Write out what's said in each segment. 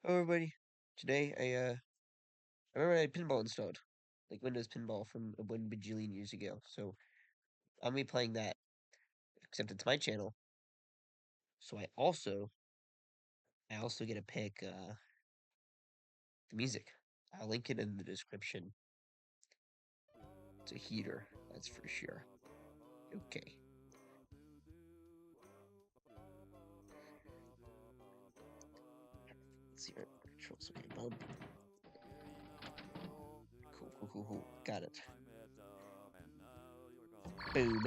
Hello everybody. Today I remember I had pinball installed. Like Windows Pinball from a 1 bajillion years ago. So I'm be playing that, except it's my channel. So I also get to pick the music. I'll link it in the description. It's a heater, that's for sure. Okay. Let's see where controls. Okay, boom. Cool. Got it. Boom.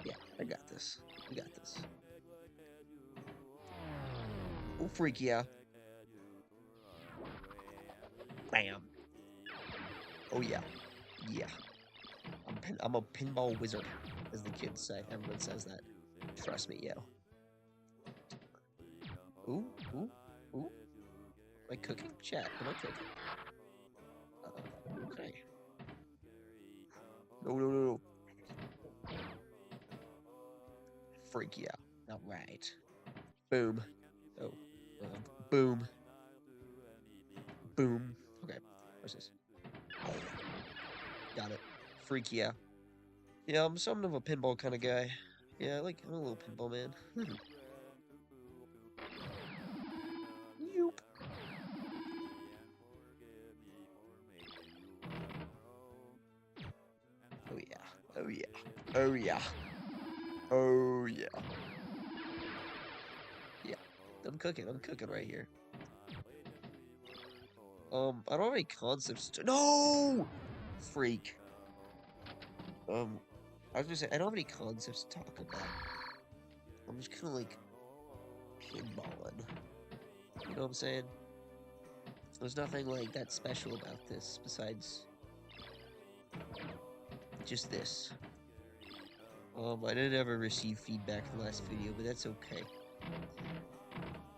Yeah, I got this. We got this. Oh freak yeah. Bam. Oh yeah. Yeah. I'm a pinball wizard, as the kids say. Everyone says that. Trust me, yo. Ooh, ooh, ooh. Am I cooking? Chat, am I cooking? Okay. No. Freak yeah. Alright. Boom. Oh. Boom. Boom. Okay. What's this? Got it. Freak yeah. Yeah, I'm something of a pinball kind of guy. Yeah, I'm a little pinball man. Yoop. Oh yeah. Oh yeah. Oh yeah. Oh yeah. Yeah. I'm cooking right here. I don't have any concepts to— No! Freak. Um, I was gonna say, I don't have any concepts to talk about. I'm just kind of like pinballing. You know what I'm saying? There's nothing like that special about this besides just this. I didn't ever receive feedback in the last video, but that's okay.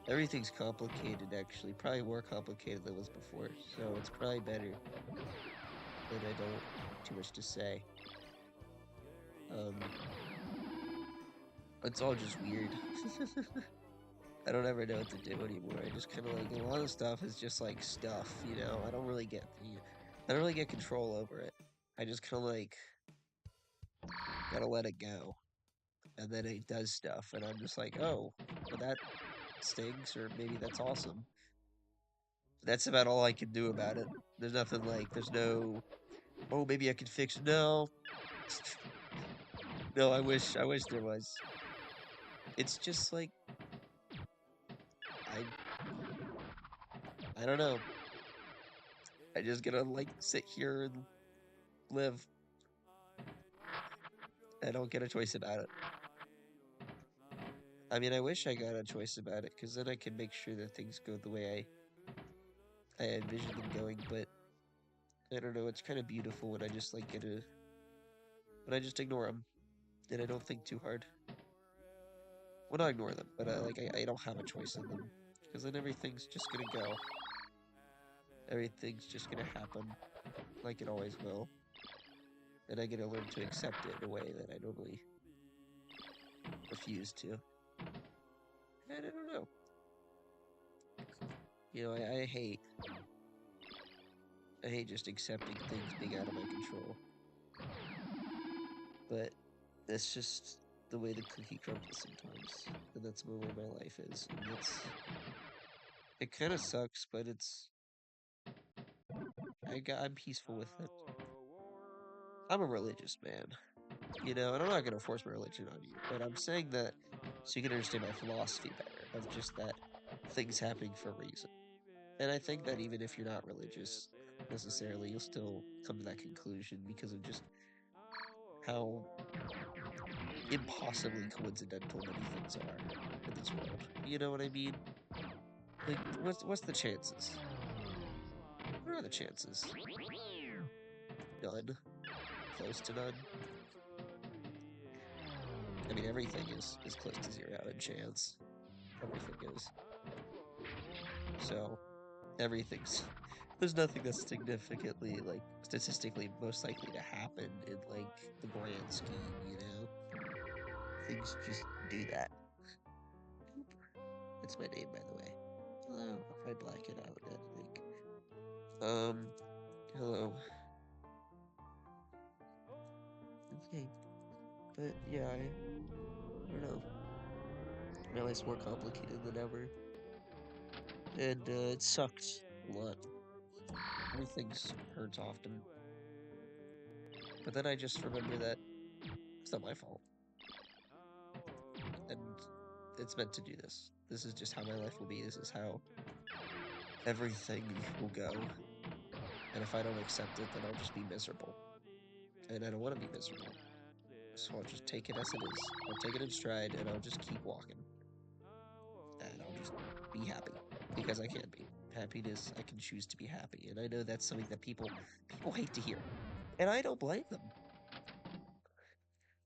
Everything's complicated, actually. Probably more complicated than it was before, so it's probably better that I don't have too much to say. Um, it's all just weird. I don't ever know what to do anymore. I just kind of like— a lot of stuff is just like stuff, you know. I don't really get control over it. I just kind of like gotta let it go, and then it does stuff, and I'm just like, oh, well that stinks, or maybe that's awesome. That's about all I can do about it. There's nothing like— there's no— oh, maybe I could fix— no, no. I wish there was. It's just like I I don't know. I just gotta like sit here and live. I don't get a choice about it. I mean, I wish I got a choice about it, because then I can make sure that things go the way I envision them going, but I don't know, it's kind of beautiful when I just like when I just ignore them, and I don't think too hard. Well, not ignore them, but I don't have a choice in them, because then everything's just gonna go. Everything's just gonna happen, like it always will, and I gotta learn to accept it in a way that I normally refuse to. And I don't know. You know, I hate just accepting things being out of my control. But that's just the way the cookie crumbles sometimes, and that's the way my life is. And it kind of sucks, but I'm peaceful with it. I'm a religious man, you know, and I'm not gonna force my religion on you, but I'm saying that so you can understand my philosophy better of just that things happening for a reason. And I think that even if you're not religious necessarily, you'll still come to that conclusion because of just how impossibly coincidental many things are in this world. You know what I mean? Like, what's the chances? What are the chances? None. Close to none. I mean, everything is close to zero in chance. Everything is. So, everything's— there's nothing that's significantly, like, statistically most likely to happen in, like, the grand scheme, you know? Things just do that. That's my name, by the way. Hello. I'll probably black it out in editing. Um, hello. Okay. But yeah, I don't know. My life's more complicated than ever. And it sucks a lot. Everything hurts often. But then I just remember that it's not my fault. And it's meant to do this. This is just how my life will be. This is how everything will go. And if I don't accept it, then I'll just be miserable. And I don't want to be miserable. So I'll just take it as it is. I'll take it in stride and I'll just keep walking. And I'll just be happy. Because I can be. Happiness, I can choose to be happy. And I know that's something that people hate to hear. And I don't blame them.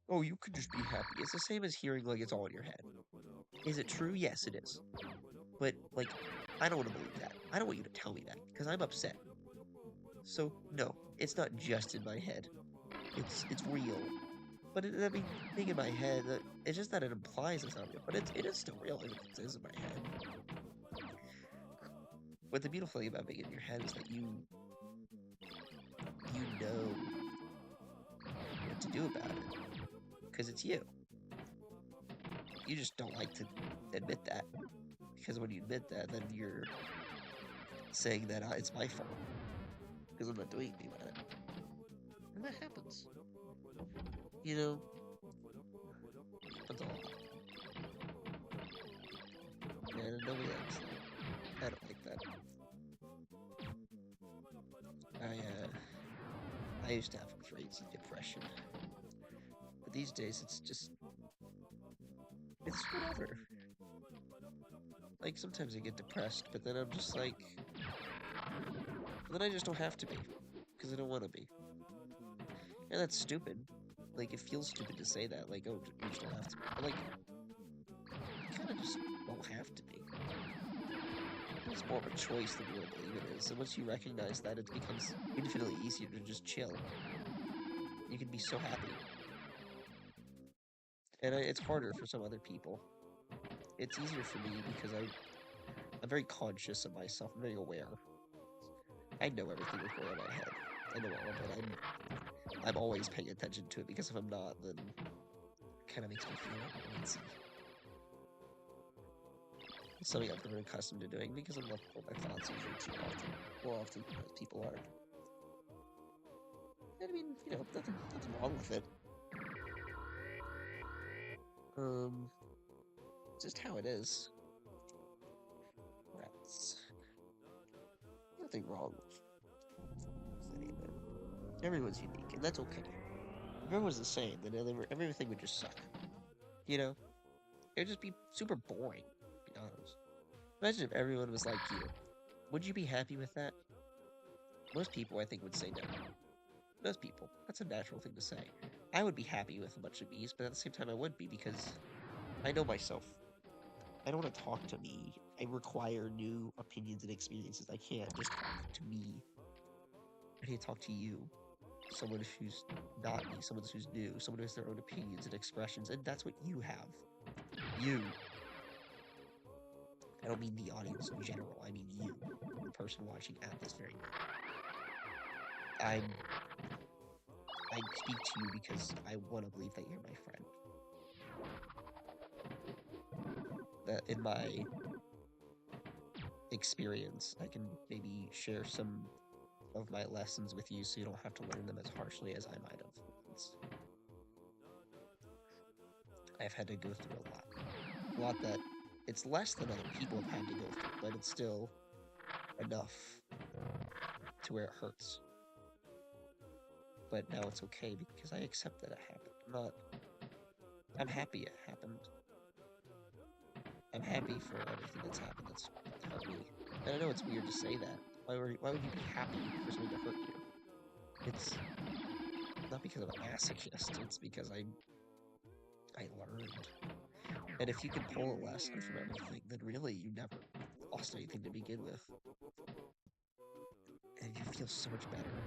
Oh, you could just be happy. It's the same as hearing like it's all in your head. Is it true? Yes, it is. But like, I don't want to believe that. I don't want you to tell me that because I'm upset. So no, it's not just in my head. It's real. But I mean, being in my head, it's just that it implies it's not real. But it is still real if it is in my head. But the beautiful thing about being in your head is that you know what to do about it because it's you. You just don't like to admit that because when you admit that, then you're saying that it's my fault because I'm not doing anything about it, and that happens. You know, happens a lot. And nobody likes that. I don't like that. I used to have traits of depression, but these days it's whatever. Like sometimes I get depressed, but then I'm just like, then I just don't have to be because I don't want to be, and that's stupid. Like it feels stupid to say that. Like, oh, you just don't have to be. But like, you kind of just don't have to be. It's more of a choice than you believe it is. And once you recognize that, it becomes infinitely easier to just chill. You can be so happy. And it's harder for some other people. It's easier for me because I'm very conscious of myself. I'm very aware. I know everything that's going on in my head. I know all of it. I'm always paying attention to it because if I'm not, then it kind of makes me feel uneasy. It's something I've grown accustomed to doing because I'm not full of my thoughts usually too often. More often as people are. I mean, you know, nothing wrong with it. Just how it is. Rats. Nothing wrong with any of it. Everyone's unique, and that's okay. If everyone's the same, then everything would just suck. You know? It would just be super boring, to be honest. Imagine if everyone was like you. Would you be happy with that? Most people, I think, would say no. Most people. That's a natural thing to say. I would be happy with a bunch of ease, but at the same time I would be because I know myself. I don't want to talk to me. I require new opinions and experiences. I can't just talk to me. I need to talk to you. Someone who's not me, someone who's new, someone who has their own opinions and expressions, and that's what you have. You. I don't mean the audience in general, I mean you, the person watching at this very moment. I speak to you because I want to believe that you're my friend. That in my experience, I can maybe share some of my lessons with you so you don't have to learn them as harshly as I might have. I've had to go through a lot. A lot that it's less than other people have had to go through, but it's still enough to where it hurts. But now it's okay because I accept that it happened. I'm happy it happened. I'm happy for everything that's happened that's hurt me. And I know it's weird to say that. Why would you be happy for something to hurt you? It's not because I'm a masochist, it's because I learned. And if you can pull a lesson from everything, then really you never lost anything to begin with. And you feel so much better.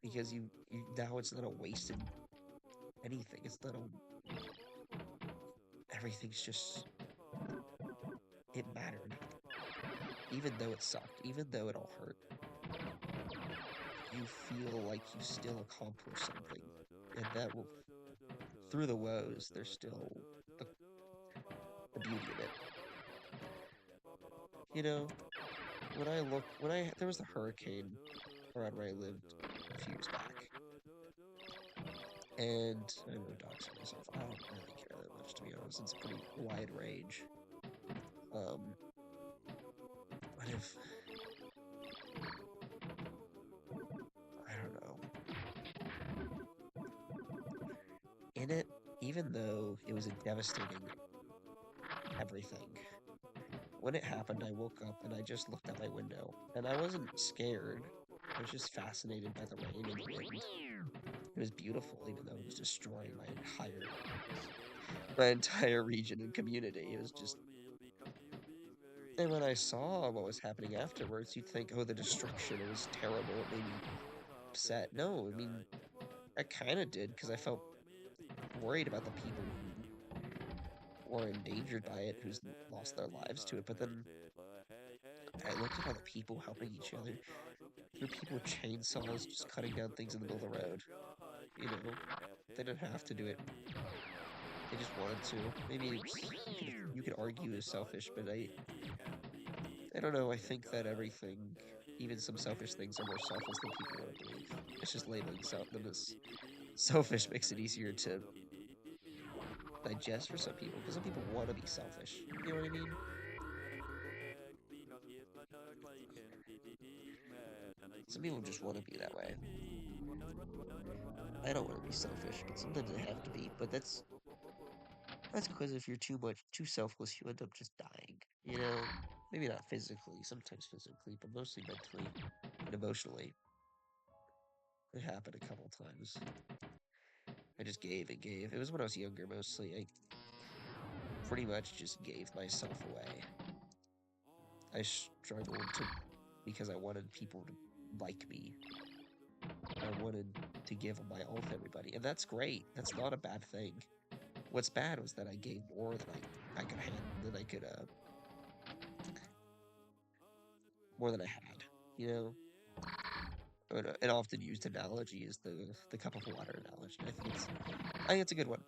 Because you now it's not a wasted anything. It's not a everything's just it mattered. Even though it sucked, even though it all hurt, you feel like you still accomplished something. And that will, through the woes, there's still a, a beauty in it. You know, there was the hurricane around where I lived a few years back, and I don't know, doxing myself. I don't really care that much, to be honest. It's a pretty wide range. But if I don't know, in it, even though it was a devastating everything, when it happened, I woke up and I just looked out my window, and I wasn't scared. I was just fascinated by the rain and the wind. It was beautiful, even though it was destroying my entire region and community. It was just, and when I saw what was happening afterwards, you'd think, oh, the destruction, it was terrible. It made me upset. No, I mean, I kind of did because I felt worried about the people who were endangered by it, who's lost their lives to it. But then I looked at all the people helping each other. There were people with chainsaws just cutting down things in the middle of the road. You know, they didn't have to do it. They just wanted to. Maybe you could argue is selfish, but I don't know. I think that everything, even some selfish things, are more selfless than people want to believe. It's just labeling them as selfish makes it easier to digest for some people, because some people want to be selfish. You know what I mean? Some people just want to be that way. I don't want to be selfish, but sometimes I have to be. But that's because if you're too selfless, you end up just dying. You know, maybe not physically, sometimes physically, but mostly mentally and emotionally. It happened a couple times. I just gave and gave. It was when I was younger, mostly. I pretty much just gave myself away. I struggled to because I wanted people to like me. I wanted to give my all to everybody, and that's great. That's not a bad thing. What's bad was that I gave more than I could handle, than I could more than I had. You know, an often used analogy is the cup of water analogy. I think it's a good one.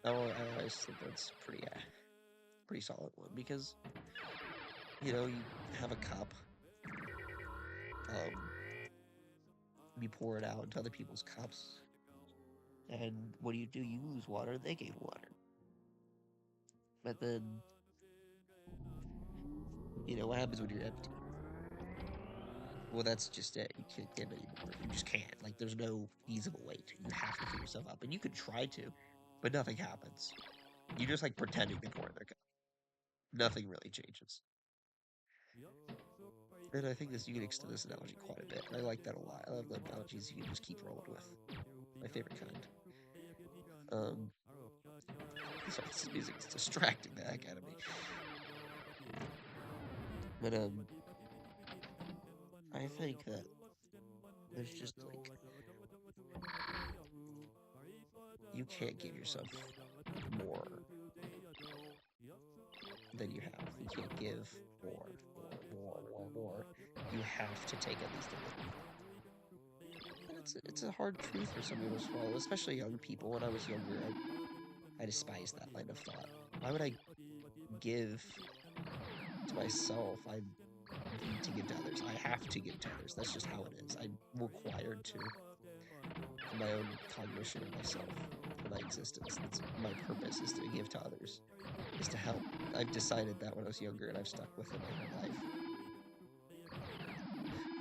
I always think that's pretty solid one because you have a cup, um, you pour it out into other people's cups, and what do? You lose water, they gain water. But then, what happens when you're empty? Well, that's just it. You can't get any more. You just can't. Like, there's no feasible way to. You have to fill yourself up, and you could try to, but nothing happens. You're just like pretending to pour in their cup. Nothing really changes. And I think you can extend this analogy quite a bit. I like that a lot. I love the analogies you can just keep rolling with. My favorite kind. Um, sorry, this music is distracting the heck out of me. But I think that there's just like you can't give yourself more than you have. You can't give more. You have to take at least a little. It's a hard truth for some people to swallow, especially young people. When I was younger, I despised that line of thought. Why would I give to myself? I need to give to others. I have to give to others. That's just how it is. I'm required to. For my own cognition of myself, for my existence. That's my purpose, is to give to others, is to help. I've decided that when I was younger, and I've stuck with it my whole life.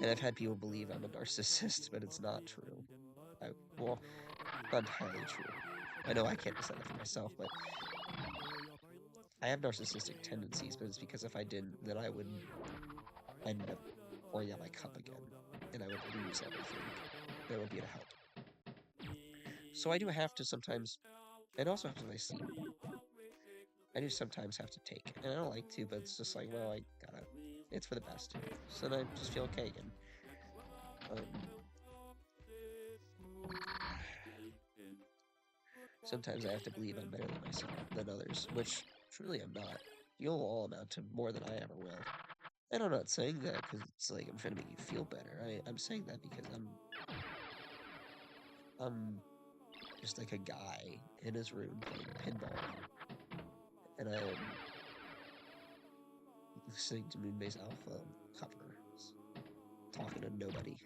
And I've had people believe I'm a narcissist, but it's not true. Well, not entirely true. I know I can't decide that for myself, but I have narcissistic tendencies, but it's because if I didn't, then I would end up pouring out my cup again, and I would lose everything. There would be to help. So I do have to sometimes, and also sometimes I see, I do sometimes have to take, and I don't like to, but it's just like, well, I gotta, it's for the best. So then I just feel okay again. Um, Sometimes I have to believe I'm better than others, which truly I'm not. You'll all amount to more than I ever will. And I'm not saying that because it's like I'm trying to make you feel better. I'm saying that because I'm just like a guy in his room playing pinball, and I'm listening to Moonbase Alpha covers, talking to nobody.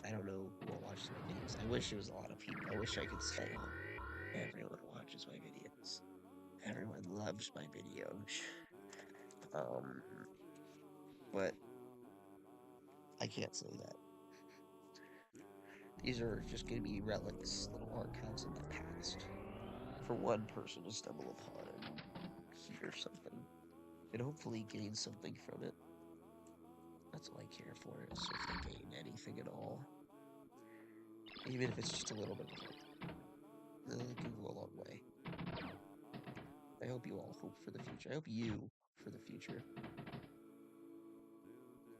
I don't know who watches my videos. I wish it was a lot of people. I wish I could say, oh, everyone watches my videos. Everyone loves my videos. Um, but I can't say that. These are just going to be relics, little archives of my past, for one person to stumble upon and hear something, and hopefully gain something from it. That's all I care for, is if they gain anything at all. Even if it's just a little bit of hope. It can go a long way. I hope you all hope for the future. I hope you for the future.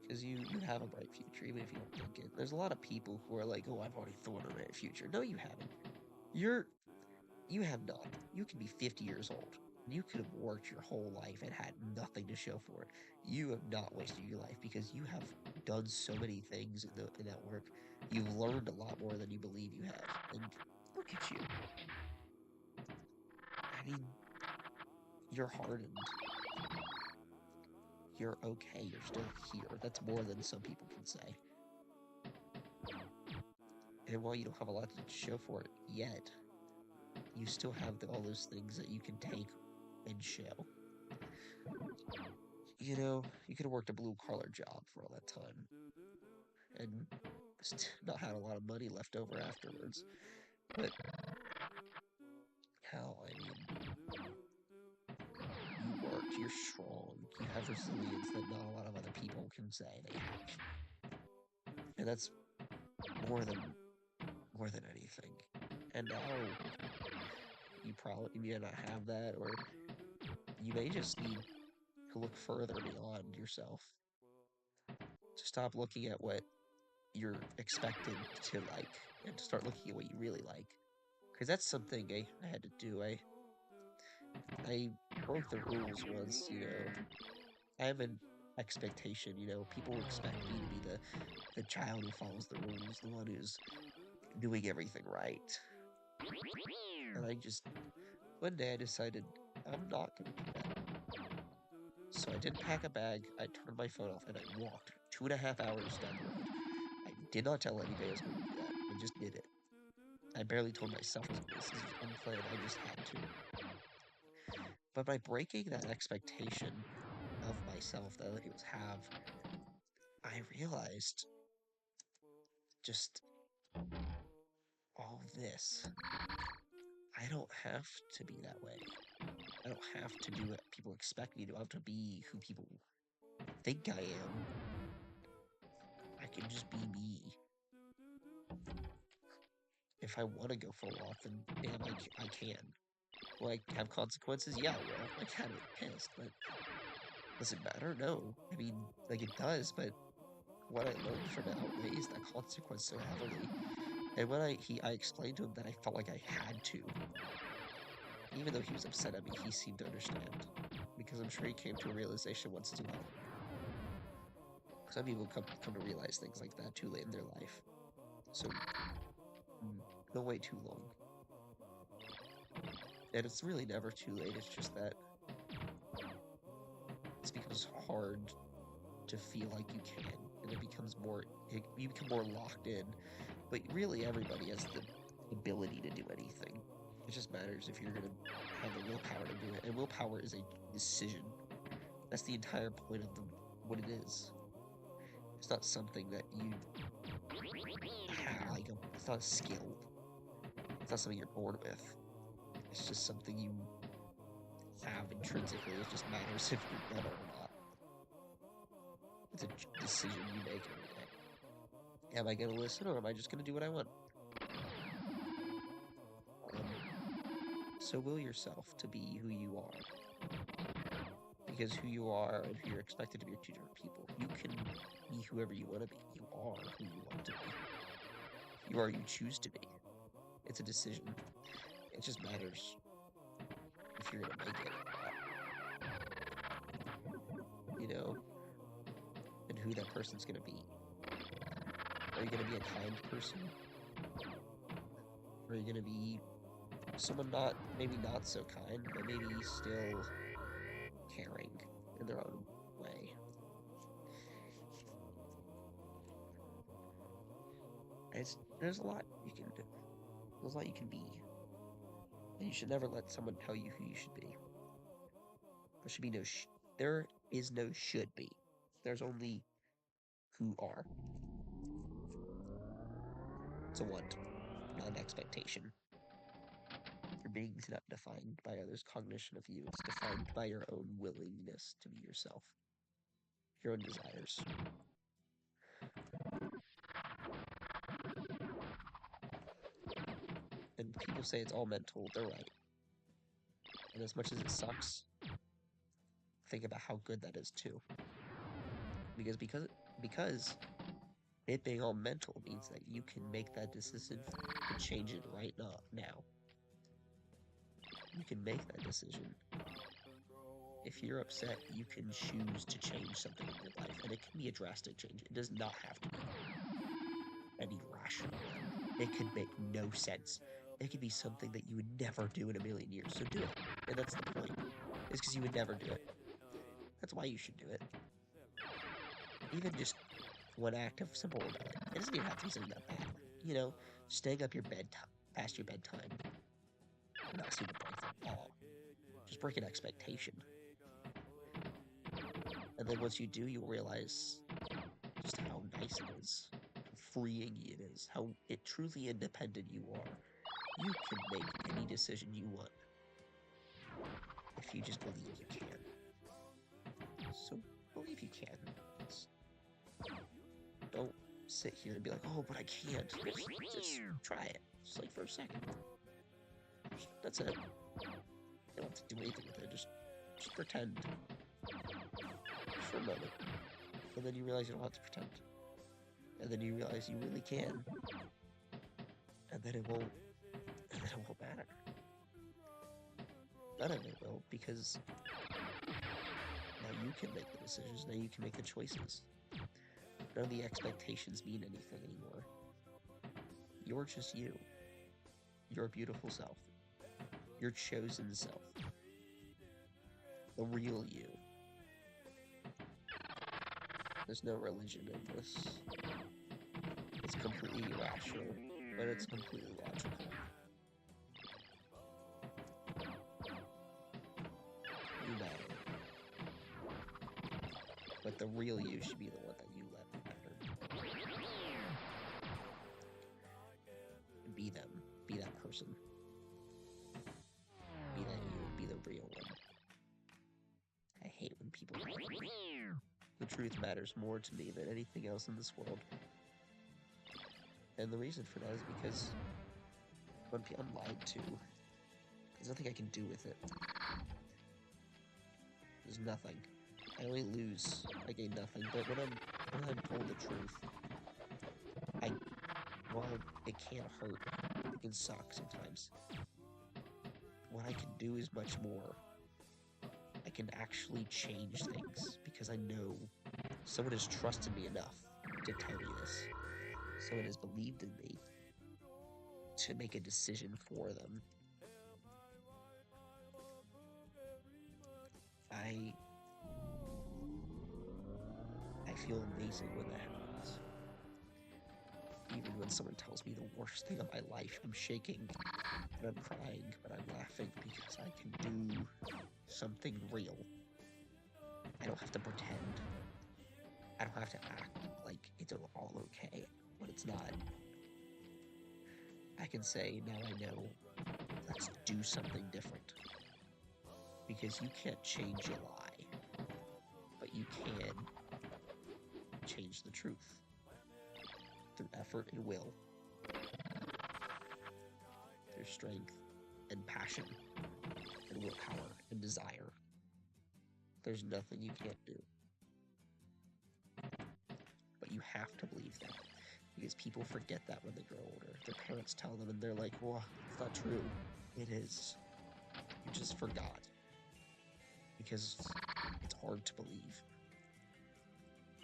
Because you have a bright future, even if you don't think it. There's a lot of people who are like, oh, I've already thought of a future. No, you haven't. You have not. You can be 50 years old. You could have worked your whole life and had nothing to show for it. You have not wasted your life because you have done so many things in that work. You've learned a lot more than you believe you have. And look at you. I mean, you're hardened. You're okay. You're still here. That's more than some people can say. And while you don't have a lot to show for it yet, you still have all those things that you can take and show. You know, you could have worked a blue-collar job for all that time and just not had a lot of money left over afterwards. But hell, I mean, you worked, you're strong, you have resilience that not a lot of other people can say they have. And that's more than anything. And now you may not have that, or you may just need to look further beyond yourself. To stop looking at what you're expected to like and to start looking at what you really like. Because that's something I had to do. I broke the rules once, you know. I have an expectation, you know. People expect me to be the child who follows the rules, the one who's doing everything right. And one day I decided I'm not going to do that. So I didn't pack a bag, I turned my phone off, and I walked 2.5 hours down the road. I did not tell anybody I was going to do that. I just did it. I barely told myself this is unplanned, I just had to. But by breaking that expectation of myself that other people have, I realized just all this. I don't have to be that way. I don't have to do what people expect me to. I don't have to be who people think I am. I can just be me. If I want to go for a walk, then damn, I can. Will I have consequences? Yeah, I will. Like, kind of pissed, but does it matter? No. I mean, like, it does, but what I learned from it outweighs that consequence so heavily. And when I explained to him that I felt like I had to, even though he was upset at me, he seemed to understand. Because I'm sure he came to a realization once as well. Some people come to realize things like that too late in their life. So, don't wait too long. And it's really never too late, it's just that it becomes hard to feel like you can, and you become more locked in. But really, everybody has the ability to do anything. It just matters if you're going to have the willpower to do it. And willpower is a decision. That's the entire point of what it is. It's not something that you have, it's not a skill. It's not something you're born with. It's just something you have intrinsically. It just matters if you're better or not. It's a decision you make every day. Am I going to listen, or am I just going to do what I want? So will yourself to be who you are. Because who you are and who you're expected to be are two different people. You can be whoever you want to be. You are who you want to be. You are who you choose to be. It's a decision. It just matters if you're going to make it or not. who that person's going to be. Are you going to be a kind person? Or are you going to be someone maybe not so kind, but maybe still caring in their own way? There's a lot you can do. There's a lot you can be. And you should never let someone tell you who you should be. There is no should be. There's only who are. It's a want, not an expectation. Your being is not defined by others' cognition of you. It's defined by your own willingness to be yourself. Your own desires. And people say it's all mental. They're right. And as much as it sucks, think about how good that is too. Because it being all mental means that you can make that decision and change it right now. You can make that decision. If you're upset, you can choose to change something in your life, and it can be a drastic change. It does not have to be any rational one. It could make no sense. It could be something that you would never do in a million years, so do it. And that's the point. It's because you would never do it. That's why you should do it. Even just one act of simple rebellion. It doesn't even have to be something that bad. You know, staying up past your bedtime. Not super break the law. Just break an expectation. And then once you do, you'll realize just how nice it is, how freeing it is, how truly independent you are. You can make any decision you want if you just believe you can. So believe you can. Don't sit here and be like, oh, but I can't. Just try it. Just like for a second. That's it. You don't have to do anything with it. Just pretend. Just for a moment. And then you realize you don't have to pretend. And then you realize you really can. And then it won't matter. None of it will, because now you can make the decisions, now you can make the choices. None of the expectations mean anything anymore. You're just you. Your beautiful self. Your chosen self. The real you. There's no religion in this. It's completely irrational, but it's completely logical. You matter. But the real you should be the one that you let matter. Be them. Be that person. Be that you. Be the real one. I hate when people lie to me. The truth matters more to me than anything else in this world. And the reason for that is because when I'm lied to, there's nothing I can do with it. There's nothing. I only lose. I gain nothing. But when I'm told the truth, while it can hurt, it can suck sometimes. What I can do is much more. I can actually change things because I know someone has trusted me enough to tell me this. Someone has believed in me to make a decision for them. I feel amazing when that happens. Even when someone tells me the worst thing of my life, I'm shaking and I'm crying, but I'm laughing because I can do something real. I don't have to pretend. I don't have to act like it's all okay when it's not. I can say, now I know, let's do something different. Because you can't change a lie, but you can change the truth through effort and will, through strength and passion and willpower and desire. There's nothing you can't do. But you have to believe that, because people forget that when they grow older. Their parents tell them and they're like, well, it's not true. It is. You just forgot. Because it's hard to believe.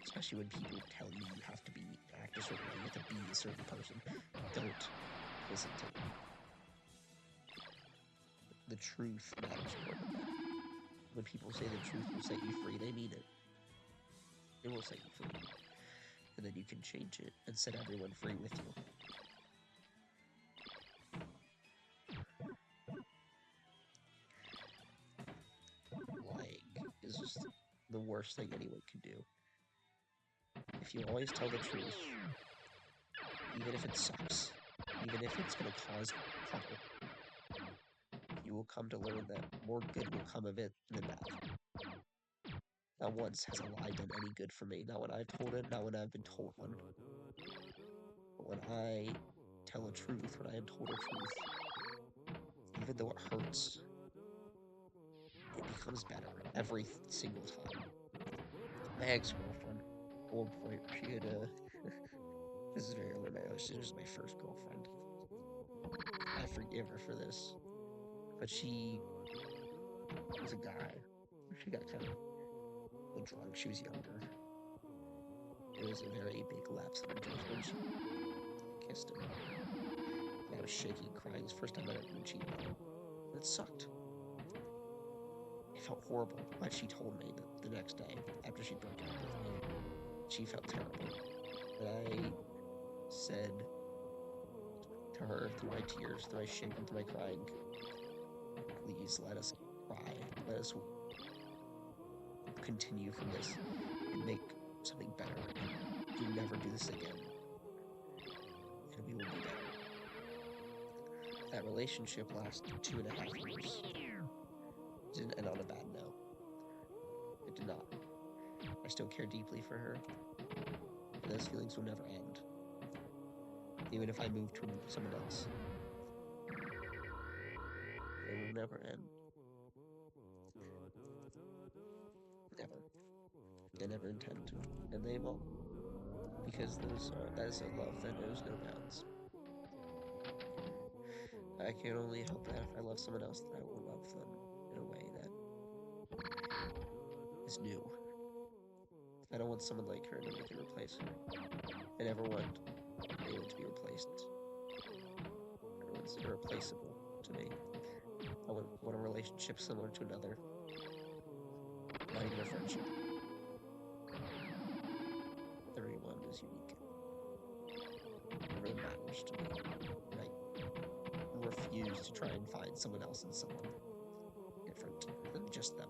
especially when people tell you you have to act a certain way, you have to be a certain person. Don't listen to them. The truth matters more than that. When people say the truth will set you free, they mean it. It will set you free. And then you can change it and set everyone free with you. Lying is just the worst thing anyone can do. If you always tell the truth, even if it sucks, even if it's going to cause trouble, you will come to learn that more good will come of it than bad. Not once has a lie done any good for me. Not when I've told it, not when I've been told one. But when I tell a truth, when I am told a truth, even though it hurts, it becomes better every single time. My ex-girlfriend, old point, she had this is very early in my life, she was my first girlfriend. I forgive her for this. But she was a guy. She got kind of drunk. She was younger. It was a very big lapse in judgment. She kissed him. And I was shaking, crying. It was the first time I ever been cheated on. And it sucked. It felt horrible. But she told me that the next day, after she broke up with me, she felt terrible. And I said to her through my tears, through my shaking, through my crying, please let us cry. Let us continue from this and make something better. And do never do this again. And we will be better. That relationship lasted 2.5 years. It didn't end on a bad note. It did not. I still care deeply for her. And those feelings will never end. Even if I move to someone else. They will never end. Never. They never intend to. And they won't. Because that is a love that knows no bounds. I can only hope that if I love someone else, that I will love them in a way that is new. I don't want someone like her to make it replace her. I never want anyone to be replaced. Everyone's irreplaceable to me. I want a relationship similar to another. Not even a friendship. Everyone is unique. Everyone matters to me. And I refuse to try and find someone else in someone different than just them.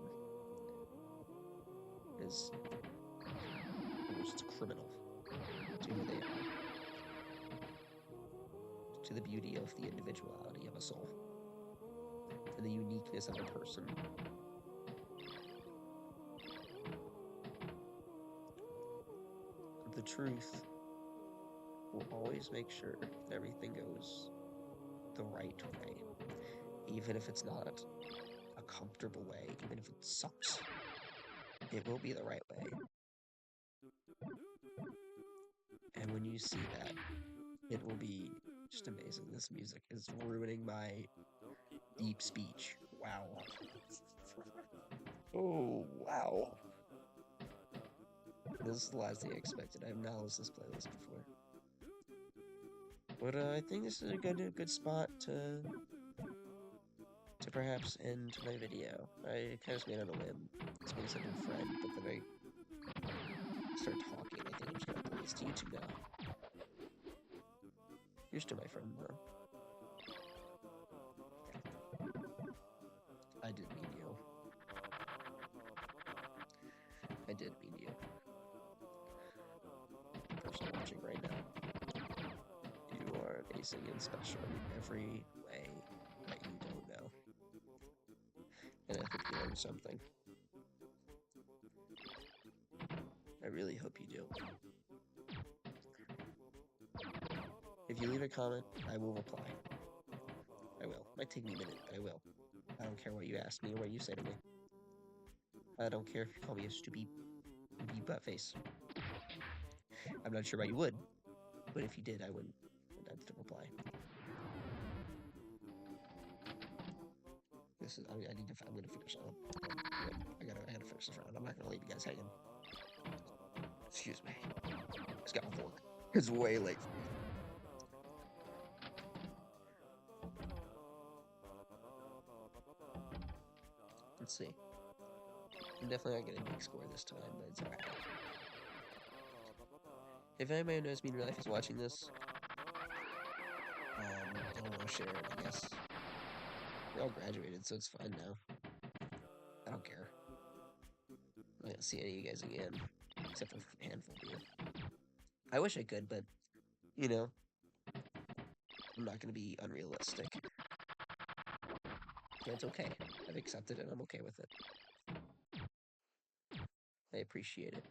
It is almost criminal to who they are. To the beauty of the individuality of a soul. And the uniqueness of a person. The truth will always make sure that everything goes the right way. Even if it's not a comfortable way, even if it sucks, it will be the right way. And when you see that, it will be just amazing. This music is ruining my deep speech. Wow. Oh, wow. This is the last thing I expected. I have not listened to this playlist before. But I think this is a good spot to perhaps end my video. I kind of made it on a whim. It's been such a friend, but then I start talking. I think I'm just gonna upload this to YouTube now. You're still my friend, though. I did mean you. I did mean you. The person watching right now. You are amazing and special in every way that you don't know. And I hope you learned something. I really hope you do. If you leave a comment, I will reply. I will. Might take me a minute, but I will. I don't care what you ask me or what you say to me. I don't care if you call me a stupid butt face. I'm not sure why you would, but if you did, I wouldn't. I'd still reply. I'm gonna finish on. I gotta finish this round. I'm not gonna leave you guys hanging. Excuse me. Just got off work. It's way late for me. Let's see. I'm definitely not getting a big score this time, but it's alright. If anybody who knows me in real life is watching this, I don't want to share it, I guess. We all graduated, so it's fine now. I don't care. I'm not gonna see any of you guys again, except for a handful of you. I wish I could, but, you know, I'm not gonna be unrealistic. And it's okay. I've accepted it, I'm okay with it. I appreciate it.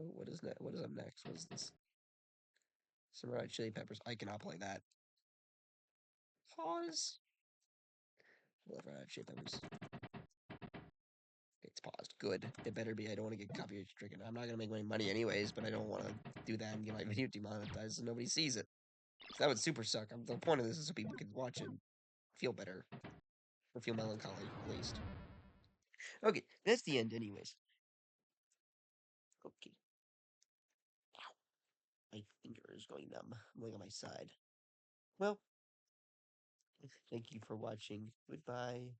Oh, what is that? What is up next? What is this? Some red chili peppers. I cannot play that. Pause. I love red chili peppers. It's paused. Good. It better be. I don't want to get copyright stricken. I'm not gonna make any money anyways, but I don't want to do that and get my video demonetized so nobody sees it. That would super suck. The point of this is so people can watch it and feel better. Or feel melancholy, at least. Okay, that's the end anyways. Okay. Ow. My finger is going numb. I'm going on my side. Well, thank you for watching. Goodbye.